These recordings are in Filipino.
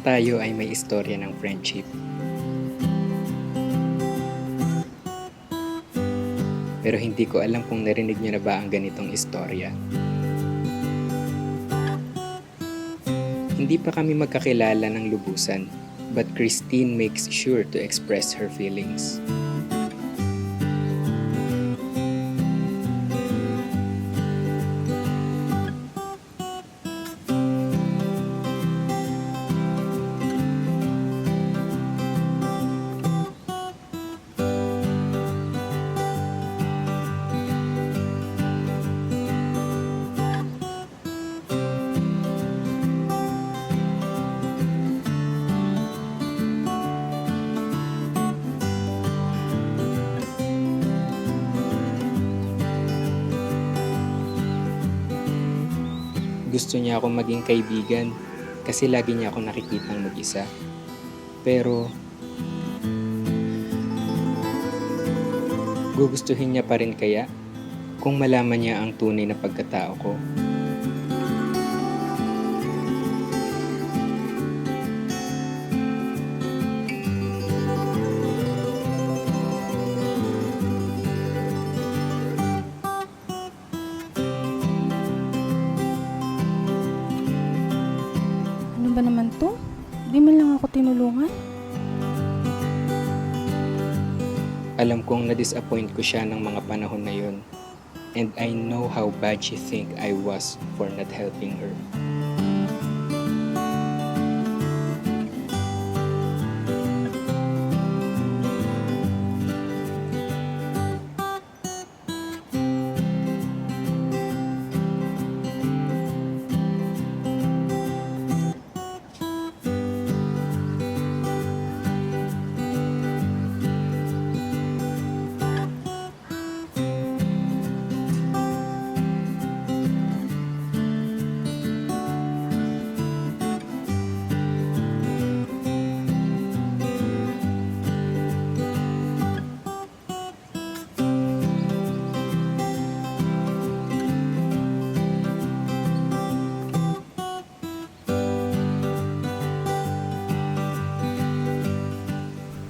Tayo ay may istorya ng friendship. Pero hindi ko alam kung narinig niyo na ba ang ganitong istorya. Hindi pa kami magkakilala ng lubusan, but Christine makes sure to express her feelings. Gusto niya akong maging kaibigan kasi lagi niya ako nakikitang mag-isa. Pero gugustuhin niya pa rin kaya kung malaman niya ang tunay na pagkatao ko. Ano ba naman to? Di man lang ako tinulungan. Alam kong na-disappoint ko siya ng mga panahon na yun. And I know how bad she think I was for not helping her.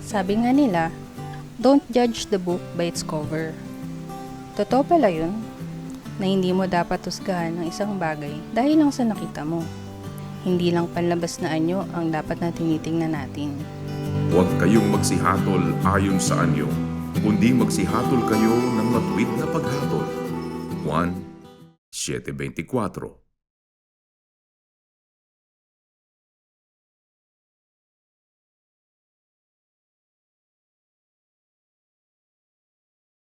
Sabi nga nila, don't judge the book by its cover. Totoo pala yun, na hindi mo dapat husgahan ng isang bagay dahil lang sa nakita mo. Hindi lang panlabas na anyo ang dapat na tinitingnan natin. Huwag kayong magsihatol ayon sa anyo, kundi magsihatol kayo ng matuwid na paghatol. Juan 7:24